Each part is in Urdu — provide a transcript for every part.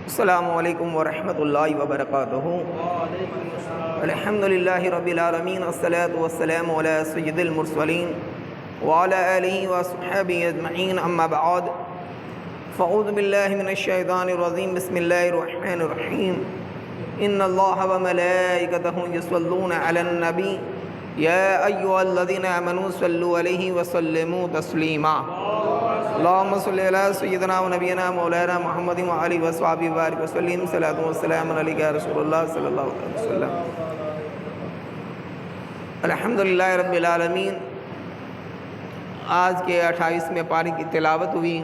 السلام علیکم ورحمۃ اللہ وبرکاتہ۔ الحمد للہ رب العالمین، والصلاة والسلام علی سید المرسلین وعلی آلہ وصحبہ اجمعین، اما بعد فاعوذ باللہ من الشیطان الرجیم، بسم اللہ الرحمن الرحیم۔ ان اللہ وملائکتہ یصلون علی النبی یا ایھا الذین آمنوا صلوا علیہ وسلموا تسلیما۔ اللہم صلی علی سیدنا و نبینا مولانا محمد وعلی وصحبہ وبارک وسلم، صلاۃ والسلام علیک یا رسول اللہ صلی اللہ علیہ وسلم۔ الحمدللہ رب العالمین، آج کے 28ویں پارے کی تلاوت ہوئی،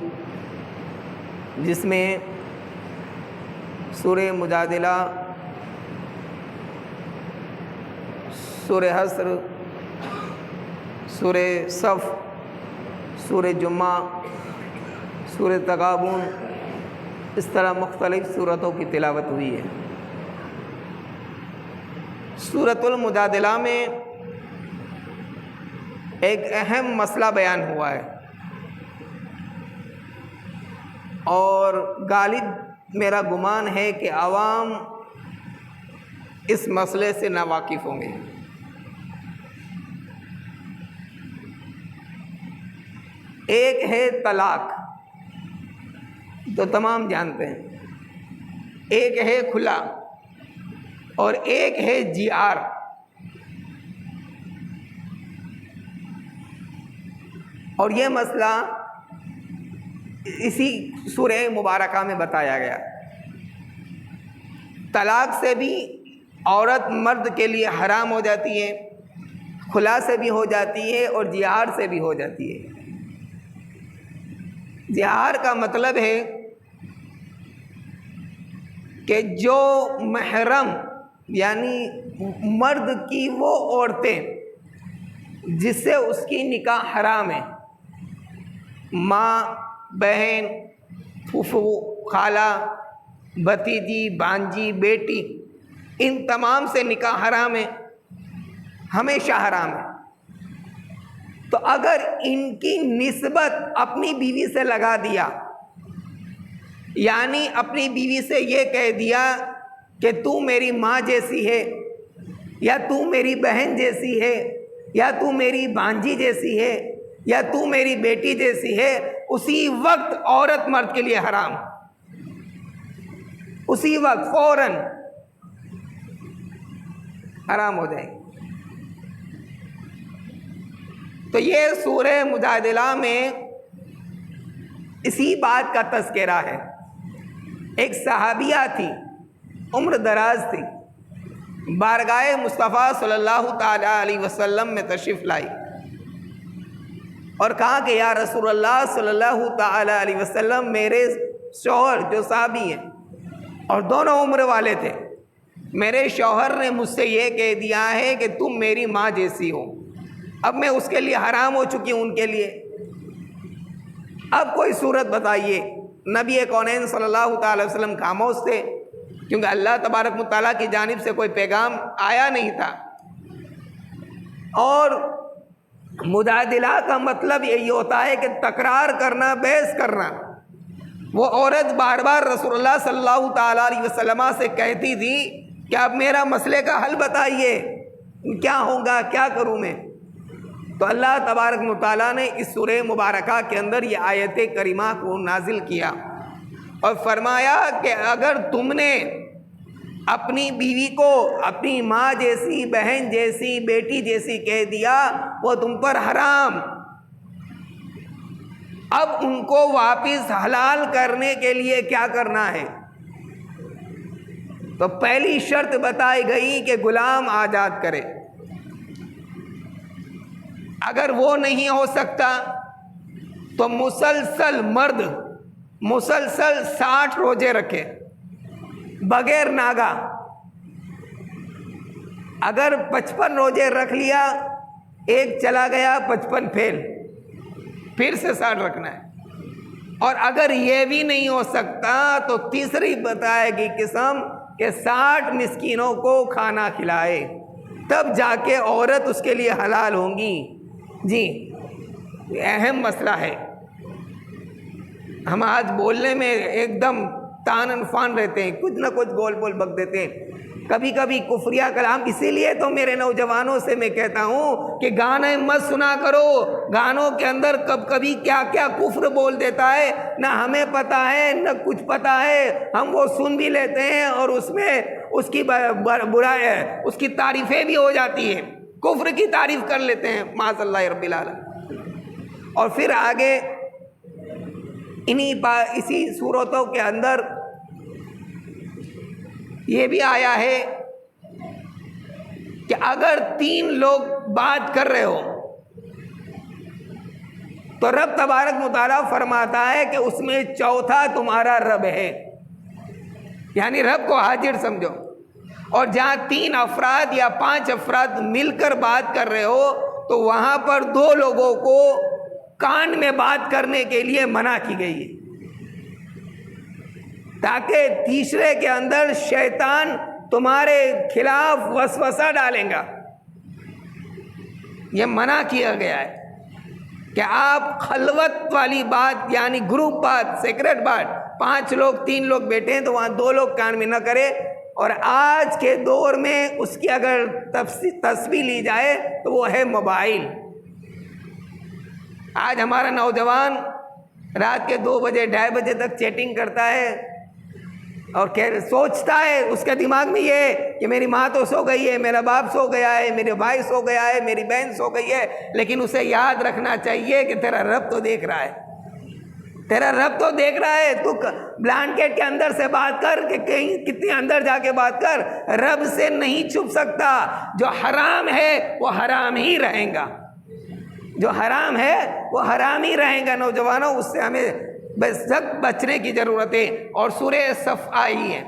جس میں سورہ مجادلہ، سورہ حشر، سورہ صف، سورہ جمعہ، سورہ تغابن، اس طرح مختلف سورتوں کی تلاوت ہوئی ہے۔ سورۃ المجادلہ میں ایک اہم مسئلہ بیان ہوا ہے، اور غالب میرا گمان ہے کہ عوام اس مسئلے سے ناواقف ہوں گے۔ ایک ہے طلاق، تو تمام جانتے ہیں، ایک ہے کھلا، اور ایک ہے جیار۔ اور یہ مسئلہ اسی سورہ مبارکہ میں بتایا گیا۔ طلاق سے بھی عورت مرد کے لیے حرام ہو جاتی ہے، کھلا سے بھی ہو جاتی ہے، اور جیار سے بھی ہو جاتی ہے۔ جہار کا مطلب ہے کہ جو محرم یعنی مرد کی وہ عورتیں جس سے اس کی نکاح حرام ہے، ماں، بہن، پھوپھو، خالہ، بھتیجی، بانجی، بیٹی، ان تمام سے نکاح حرام ہے، ہمیشہ حرام ہے۔ تو اگر ان کی نسبت اپنی بیوی سے لگا دیا، یعنی اپنی بیوی سے یہ کہہ دیا کہ تو میری ماں جیسی ہے، یا تو میری بہن جیسی ہے، یا تو میری بانجی جیسی ہے، یا تو میری بیٹی جیسی ہے، اسی وقت عورت مرد کے لیے حرام، اسی وقت فوراً حرام ہو جائے گی۔ تو یہ سورہ مجادلہ میں اسی بات کا تذکرہ ہے۔ ایک صحابیہ تھی، عمر دراز تھی، بارگاہ مصطفیٰ صلی اللہ تعالی علیہ وسلم میں تشریف لائی اور کہا کہ یا رسول اللہ صلی اللہ تعالی علیہ وسلم، میرے شوہر جو صحابی ہیں اور دونوں عمر والے تھے، میرے شوہر نے مجھ سے یہ کہہ دیا ہے کہ تم میری ماں جیسی ہو، اب میں اس کے لیے حرام ہو چکی ہوں ان کے لیے، اب کوئی صورت بتائیے۔ نبی کونین صلی اللہ تعالی وسلم خاموش تھے، کیونکہ اللہ تبارک و تعالیٰ کی جانب سے کوئی پیغام آیا نہیں تھا۔ اور مجادلہ کا مطلب یہی ہوتا ہے کہ تکرار کرنا، بحث کرنا۔ وہ عورت بار بار رسول اللہ صلی اللہ تعالیٰ علیہ وسلم سے کہتی تھی کہ اب میرا مسئلے کا حل بتائیے، کیا ہوگا، کیا کروں میں؟ تو اللہ تبارک و تعالیٰ نے اس سورہ مبارکہ کے اندر یہ آیت کریمہ کو نازل کیا اور فرمایا کہ اگر تم نے اپنی بیوی کو اپنی ماں جیسی، بہن جیسی، بیٹی جیسی کہہ دیا، وہ تم پر حرام۔ اب ان کو واپس حلال کرنے کے لیے کیا کرنا ہے؟ تو پہلی شرط بتائی گئی کہ غلام آزاد کرے۔ اگر وہ نہیں ہو سکتا تو مسلسل مرد 60 روزے رکھے بغیر ناگا۔ اگر 55 روزے رکھ لیا، ایک چلا گیا، 55 فیل، پھر سے 60 رکھنا ہے۔ اور اگر یہ بھی نہیں ہو سکتا تو تیسری بتائے گی قسم کہ 60 مسکینوں کو کھانا کھلائے، تب جا کے عورت اس کے لیے حلال ہوں گی۔ جی، اہم مسئلہ ہے۔ ہم آج بولنے میں ایک دم تانن فان رہتے ہیں، کچھ نہ کچھ گول بول بک دیتے ہیں، کبھی کبھی کفریہ کلام۔ اسی لیے تو میرے نوجوانوں سے میں کہتا ہوں کہ گانے مت سنا کرو، گانوں کے اندر کبھی کیا کیا کفر بول دیتا ہے، نہ ہمیں پتہ ہے نہ کچھ پتہ ہے، ہم وہ سن بھی لیتے ہیں اور اس میں اس کی برائی ہے، اس کی تعریفیں بھی ہو جاتی ہیں، کفر کی تعریف کر لیتے ہیں معاذ اللہ رب العالمین۔ اور پھر آگے اسی صورتوں کے اندر یہ بھی آیا ہے کہ اگر 3 لوگ بات کر رہے ہو تو رب تبارک متعالی فرماتا ہے کہ اس میں چوتھا تمہارا رب ہے، یعنی رب کو حاضر سمجھو۔ اور جہاں 3 افراد یا 5 افراد مل کر بات کر رہے ہو تو وہاں پر 2 لوگوں کو کان میں بات کرنے کے لیے منع کی گئی ہے، تاکہ تیسرے کے اندر شیطان تمہارے خلاف وسوسہ ڈالیں گا۔ یہ منع کیا گیا ہے کہ آپ خلوت والی بات یعنی گروپ بات، سیکرٹ بات، 5 لوگ 3 لوگ بیٹھے ہیں تو وہاں 2 لوگ کان میں نہ کرے۔ اور آج کے دور میں اس کی اگر تصویر لی جائے تو وہ ہے موبائل۔ آج ہمارا نوجوان رات کے 2 بجے 2:30 بجے تک چیٹنگ کرتا ہے اور سوچتا ہے، اس کے دماغ میں یہ ہے کہ میری ماں تو سو گئی ہے، میرا باپ سو گیا ہے، میرے بھائی سو گیا ہے، میری بہن سو گئی ہے، لیکن اسے یاد رکھنا چاہیے کہ تیرا رب تو دیکھ رہا ہے، تیرا رب تو دیکھ رہا ہے۔ تو بلانکٹ کے اندر سے بات کر کہ کہیں کتنی اندر جا کے بات کر، رب سے نہیں چھپ سکتا۔ جو حرام ہے وہ حرام ہی رہیں گا، جو حرام ہے وہ حرام ہی رہیں گا۔ نوجوانوں، اس سے ہمیں سخت بچنے کی ضرورت ہے۔ اور سورہ صف آئی ہے،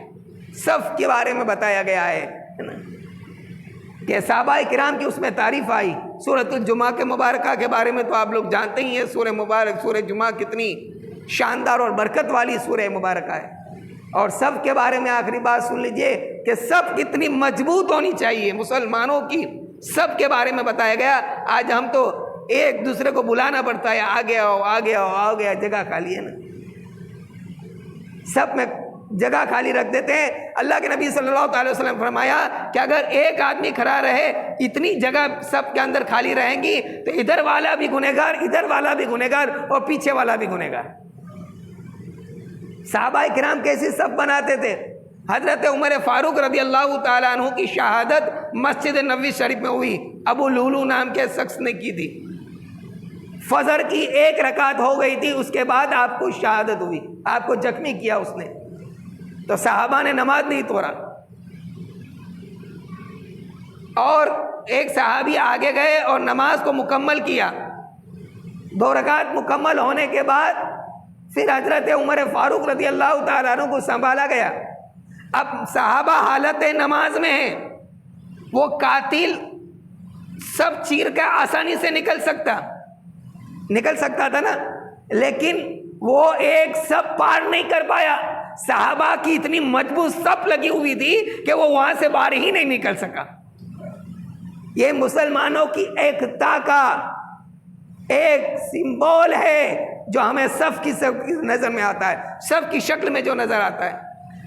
صف کے بارے میں بتایا گیا ہے کہ صحابہ کرام کی اس میں تعریف آئی۔ سورۃ الجمعہ کے مبارکہ کے بارے میں تو آپ لوگ جانتے ہی ہیں، سورہ مبارک سورہ جمعہ کتنی شاندار اور برکت والی سورہ مبارکہ ہے۔ اور صف کے بارے میں آخری بات سن لیجئے کہ صف کتنی مضبوط ہونی چاہیے مسلمانوں کی، صف کے بارے میں بتایا گیا۔ آج ہم تو ایک دوسرے کو بلانا پڑتا ہے، آگے آؤ آگے آؤ آگے، جگہ خالی ہے نا، سب میں جگہ خالی رکھ دیتے ہیں۔ اللہ کے نبی صلی اللہ علیہ وسلم فرمایا کہ اگر ایک آدمی کھڑا رہے، اتنی جگہ سب کے اندر خالی رہیں گی تو ادھر والا بھی گنہگار، ادھر والا بھی گنہگار اور پیچھے والا بھی گنہگار۔ صحابہ کرام کیسی صف بناتے تھے؟ حضرت عمر فاروق رضی اللہ تعالیٰ عنہ کی شہادت مسجد نبوی شریف میں ہوئی، ابو لولو نام کے شخص نے کی تھی۔ فجر کی 1 رکعت ہو گئی تھی، اس کے بعد آپ کو شہادت ہوئی، آپ کو زخمی کیا اس نے، تو صحابہ نے نماز نہیں توڑا۔ اور ایک صحابی آگے گئے اور نماز کو مکمل کیا۔ 2 رکعت مکمل ہونے کے بعد پھر حضرت عمر فاروق رضی اللہ تعالیٰ عنہ کو سنبھالا گیا۔ اب صحابہ حالت نماز میں ہیں، وہ قاتل سب چیر کا آسانی سے نکل سکتا تھا نا، لیکن وہ ایک سب پار نہیں کر پایا۔ صحابہ کی اتنی مضبوط صف لگی ہوئی تھی کہ وہ وہاں سے باہر ہی نہیں نکل سکا۔ یہ مسلمانوں کی ایکتا کا ایک سمبول ہے جو ہمیں صف کی نظر میں آتا ہے، صف کی شکل میں جو نظر آتا ہے۔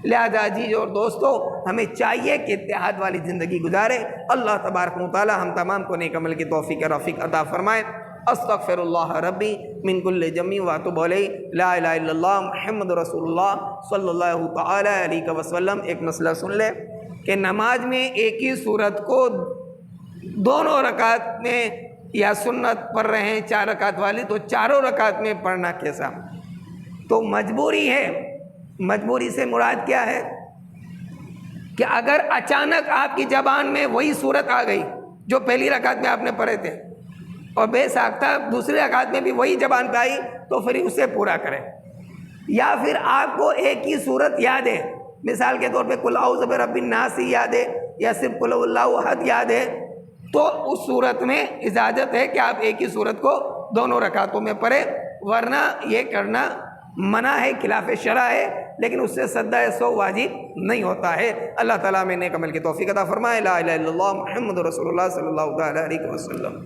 لہذا جی اور دوستو، ہمیں چاہیے کہ اتحاد والی زندگی گزارے۔ اللہ تبارک و تعالی ہم تمام کو نیک عمل کی توفیق رفیق عطا فرمائے۔ استغفر اللہ ربی من کل جمی واتوب علیہ، لا الہ الا اللہ محمد رسول اللہ صلی اللہ تعالی علیہ وسلم۔ ایک مسئلہ سن لے کہ نماز میں ایک ہی سورت کو دونوں رکعت میں یا سنت پڑھ رہے ہیں 4 رکعت والی، تو چاروں رکعت میں پڑھنا کیسا؟ تو مجبوری ہے۔ مجبوری سے مراد کیا ہے کہ اگر اچانک آپ کی زبان میں وہی صورت آ گئی جو پہلی رکعت میں آپ نے پڑھے تھے اور بے ساختہ دوسری رکعت میں بھی وہی زبان پہ آئی تو پھر اسے پورا کریں۔ یا پھر آپ کو ایک ہی صورت یاد ہے، مثال کے طور پہ قل اعوذ برب الناس یاد ہے یا صرف قل اللہ احد یاد ہے، تو اس صورت میں اجازت ہے کہ آپ ایک ہی صورت کو دونوں رکعتوں میں پڑھیں، ورنہ یہ کرنا منع ہے، خلاف شرع ہے، لیکن اس سے سجدہ سہو واجب نہیں ہوتا ہے۔ اللہ تعالیٰ میں نیک عمل کی توفیق عطا فرمائے۔ لا الہ الا اللہ محمد رسول اللہ صلی اللہ علیہ وسلم۔